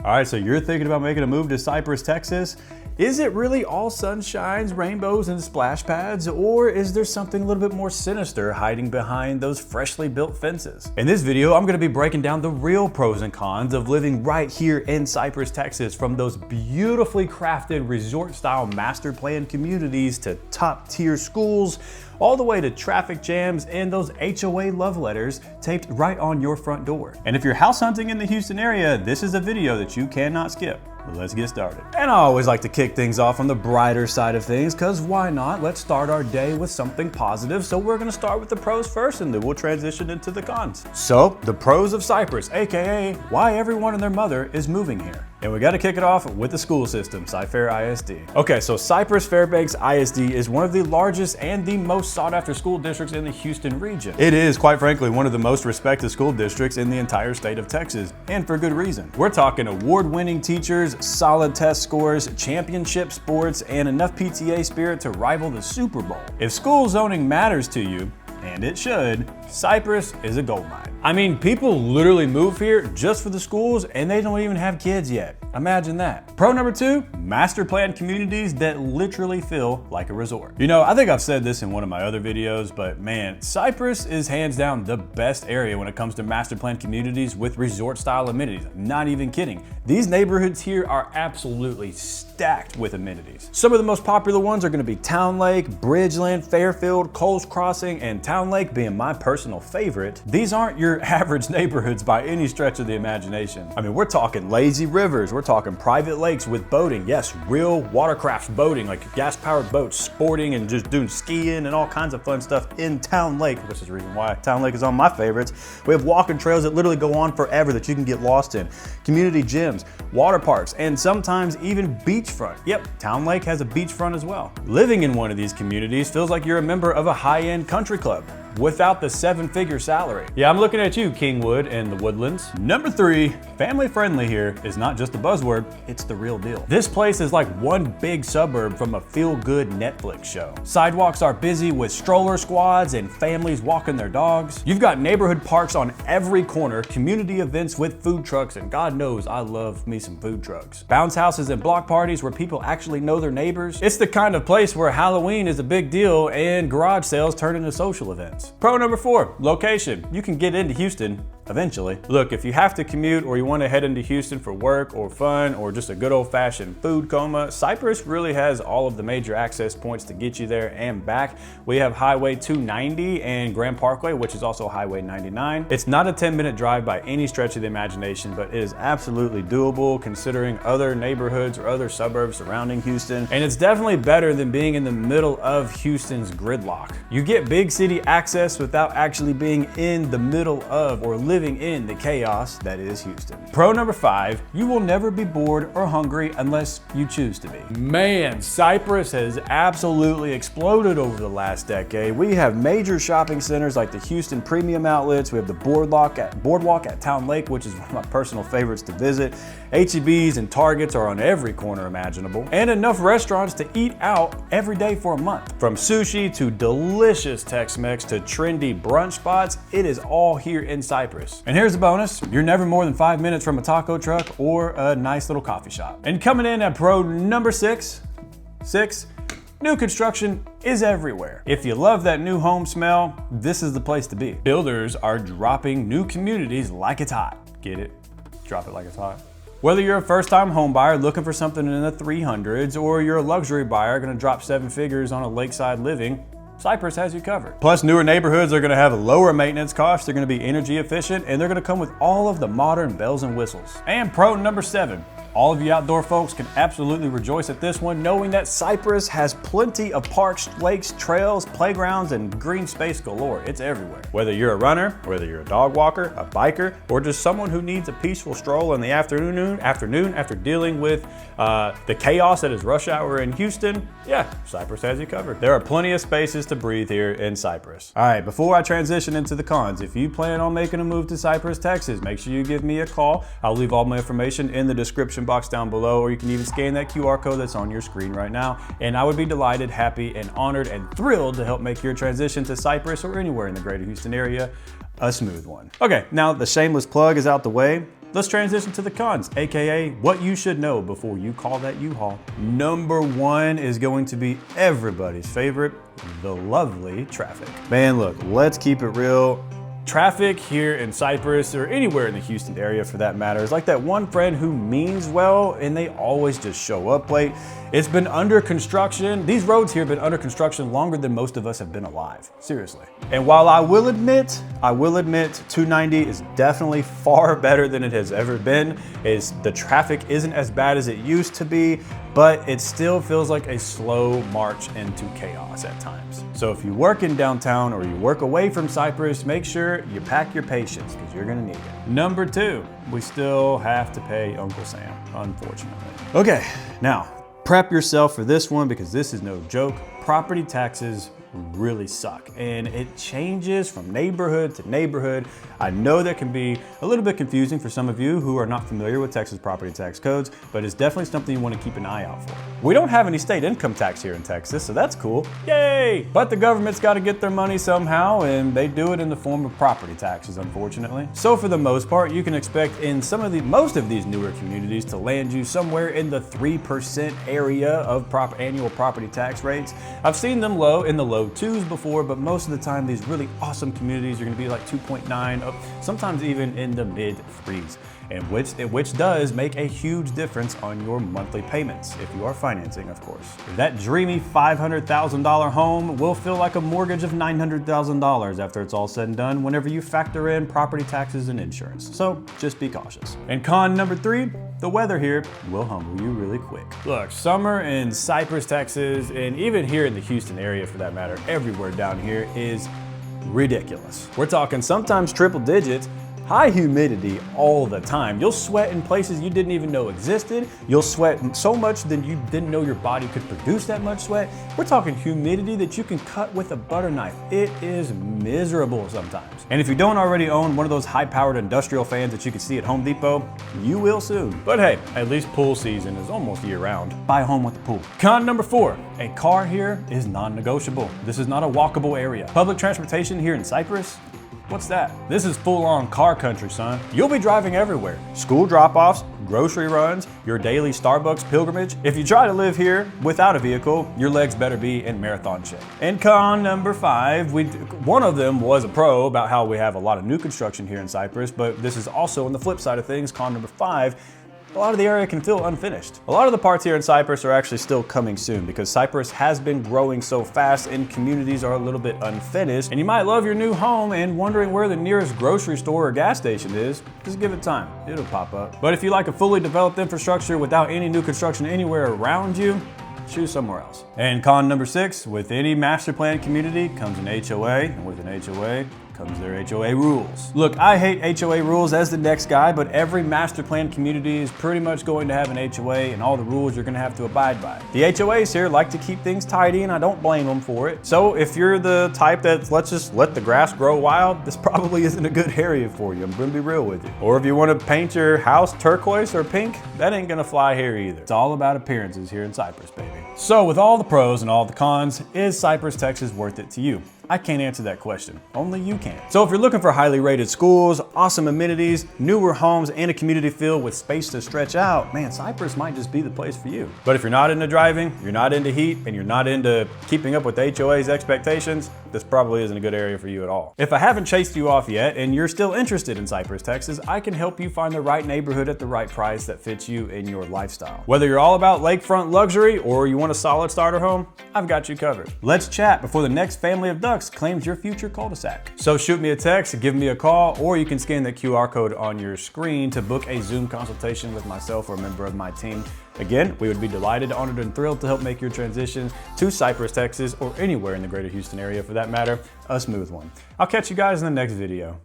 All right, so you're thinking about making a move to Cypress, Texas? Is it really all sunshines, rainbows, and splash pads, or is there something a little bit more sinister hiding behind those freshly built fences? In this video, I'm gonna be breaking down the real pros and cons of living right here in Cypress, Texas, from those beautifully crafted resort-style master plan communities to top-tier schools, all the way to traffic jams and those HOA love letters taped right on your front door. And if you're house hunting in the Houston area, this is a video that you cannot skip. Let's get started. And I always like to kick things off on the brighter side of things, because why not? Let's start our day with something positive. So we're gonna start with the pros first, and then we'll transition into the cons. So the pros of Cypress, AKA why everyone and their mother is moving here. And we gotta kick it off with the school system, Cy-Fair ISD. Okay, so Cypress Fairbanks ISD is one of the largest and the most sought after school districts in the Houston region. It is, quite frankly, one of the most respected school districts in the entire state of Texas, and for good reason. We're talking award-winning teachers, solid test scores, championship sports, and enough PTA spirit to rival the Super Bowl. If school zoning matters to you, and it should, Cypress is a goldmine. I mean, people literally move here just for the schools, and they don't even have kids yet. Imagine that. Pro number 2, master plan communities that literally feel like a resort. You know, I think I've said this in one of my other videos, but man, Cypress is hands down the best area when it comes to master plan communities with resort style amenities. Not even kidding. These neighborhoods here are absolutely stacked with amenities. Some of the most popular ones are gonna be Town Lake, Bridgeland, Fairfield, Coles Crossing, and Town Lake being my personal favorite. These aren't your average neighborhoods by any stretch of the imagination. I mean, we're talking lazy rivers, we're talking private lakes with boating. Yes, real watercraft boating, like gas-powered boats, sporting and just doing skiing and all kinds of fun stuff in Town Lake, which is the reason why Town Lake is on my favorites. We have walking trails that literally go on forever that you can get lost in, community gyms, water parks, and sometimes even beachfront. Yep, Town Lake has a beachfront as well. Living in one of these communities feels like you're a member of a high-end country club without the 7-figure salary. Yeah, I'm looking at you, Kingwood and the Woodlands. Number 3, family friendly here is not just a buzzword, it's the real deal. This place is like one big suburb from a feel-good Netflix show. Sidewalks are busy with stroller squads and families walking their dogs. You've got neighborhood parks on every corner, community events with food trucks, and God knows I love me some food trucks. Bounce houses and block parties where people actually know their neighbors. It's the kind of place where Halloween is a big deal and garage sales turn into social events. Pro number 4, location. You can get into Houston eventually. Look, if you have to commute or you want to head into Houston for work or fun or just a good old-fashioned food coma, Cypress really has all of the major access points to get you there and back. We have Highway 290 and Grand Parkway, which is also Highway 99. It's not a 10-minute drive by any stretch of the imagination, but it is absolutely doable considering other neighborhoods or other suburbs surrounding Houston. And it's definitely better than being in the middle of Houston's gridlock. You get big city access without actually being in the middle of or living in the chaos that is Houston. Pro number 5, you will never be bored or hungry unless you choose to be. Man, Cypress has absolutely exploded over the last decade. We have major shopping centers like the Houston Premium Outlets. We have the Boardwalk at Town Lake, which is one of my personal favorites to visit. H-E-B's and Targets are on every corner imaginable, and enough restaurants to eat out every day for a month. From sushi to delicious Tex-Mex to trendy brunch spots, it is all here in Cypress. And here's the bonus, you're never more than 5 minutes from a taco truck or a nice little coffee shop. And coming in at pro number 6, new construction is everywhere. If you love that new home smell, this is the place to be. Builders are dropping new communities like it's hot. Get it? Drop it like it's hot. Whether you're a first-time home buyer looking for something in the 300s or you're a luxury buyer gonna drop 7 figures on a lakeside living, Cypress has you covered. Plus, newer neighborhoods are gonna have lower maintenance costs, they're gonna be energy efficient, and they're gonna come with all of the modern bells and whistles. And pro number 7, all of you outdoor folks can absolutely rejoice at this one, knowing that Cypress has plenty of parks, lakes, trails, playgrounds, and green space galore. It's everywhere. Whether you're a runner, whether you're a dog walker, a biker, or just someone who needs a peaceful stroll in the afternoon after dealing with the chaos that is rush hour in Houston, yeah, Cypress has you covered. There are plenty of spaces to breathe here in Cypress. All right, before I transition into the cons, if you plan on making a move to Cypress, Texas, make sure you give me a call. I'll leave all my information in the description box down below, or you can even scan that QR code that's on your screen right now. And I would be delighted, happy, and honored and thrilled to help make your transition to Cypress or anywhere in the greater Houston area a smooth one. Okay, now the shameless plug is out the way. Let's transition to the cons, AKA what you should know before you call that U-Haul. Number one is going to be everybody's favorite, the lovely traffic. Man, look, let's keep it real. Traffic here in Cypress, or anywhere in the Houston area for that matter, is like that one friend who means well and they always just show up late. It's been under construction. These roads here have been under construction longer than most of us have been alive, seriously. And while I will admit 290 is definitely far better than it has ever been. The traffic isn't as bad as it used to be, but it still feels like a slow march into chaos at times. So if you work in downtown or you work away from Cypress, make sure you pack your patience because you're gonna need it. Number two, we still have to pay Uncle Sam, unfortunately. Okay, now prep yourself for this one because this is no joke. Property taxes really suck and it changes from neighborhood to neighborhood. I know that can be a little bit confusing for some of you who are not familiar with Texas property tax codes, but it's definitely something you want to keep an eye out for. We don't have any state income tax here in Texas, so that's cool. Yay! But the government's got to get their money somehow, and they do it in the form of property taxes, unfortunately. So for the most part, you can expect in most of these newer communities to land you somewhere in the 3% area of annual property tax rates. I've seen them in the low 2s before, but most of the time these really awesome communities are going to be like 2.9, up, sometimes even in the mid 3s, and which does make a huge difference on your monthly payments if you are financing, of course. That dreamy $500,000 home will feel like a mortgage of $900,000 after it's all said and done whenever you factor in property taxes and insurance. So just be cautious. And con number 3, the weather here will humble you really quick. Look, summer in Cypress, Texas, and even here in the Houston area for that matter, everywhere down here is ridiculous. We're talking sometimes triple digits, high humidity all the time. You'll sweat in places you didn't even know existed. You'll sweat so much that you didn't know your body could produce that much sweat. We're talking humidity that you can cut with a butter knife. It is miserable sometimes. And if you don't already own one of those high-powered industrial fans that you can see at Home Depot, you will soon. But hey, at least pool season is almost year-round. Buy a home with a pool. Con number 4, a car here is non-negotiable. This is not a walkable area. Public transportation here in Cypress, what's that? This is full-on car country, son. You'll be driving everywhere. School drop-offs, grocery runs, your daily Starbucks pilgrimage. If you try to live here without a vehicle, your legs better be in marathon shape. And con number 5, one of them was a pro about how we have a lot of new construction here in Cypress, but this is also on the flip side of things, con number 5, a lot of the area can feel unfinished. A lot of the parts here in Cypress are actually still coming soon because Cypress has been growing so fast and communities are a little bit unfinished. And you might love your new home and wondering where the nearest grocery store or gas station is. Just give it time, it'll pop up. But if you like a fully developed infrastructure without any new construction anywhere around you, choose somewhere else. And con number 6, with any master plan community comes an HOA, and with an HOA comes their HOA rules. Look, I hate HOA rules as the next guy, but every master plan community is pretty much going to have an HOA and all the rules you're gonna have to abide by. The HOAs here like to keep things tidy and I don't blame them for it. So if you're the type that let's just let the grass grow wild, this probably isn't a good area for you. I'm gonna be real with you. Or if you wanna paint your house turquoise or pink, that ain't gonna fly here either. It's all about appearances here in Cypress, baby. So with all the pros and all the cons, is Cypress, Texas worth it to you? I can't answer that question, only you can. So if you're looking for highly rated schools, awesome amenities, newer homes, and a community filled with space to stretch out, man, Cypress might just be the place for you. But if you're not into driving, you're not into heat, and you're not into keeping up with the HOA's expectations, this probably isn't a good area for you at all. If I haven't chased you off yet, and you're still interested in Cypress, Texas, I can help you find the right neighborhood at the right price that fits you and your lifestyle. Whether you're all about lakefront luxury, or you want a solid starter home, I've got you covered. Let's chat before the next family of ducks claims your future cul-de-sac. So shoot me a text, give me a call, or you can scan the QR code on your screen to book a Zoom consultation with myself or a member of my team. Again, we would be delighted, honored, and thrilled to help make your transition to Cypress, Texas, or anywhere in the greater Houston area for that matter, a smooth one. I'll catch you guys in the next video.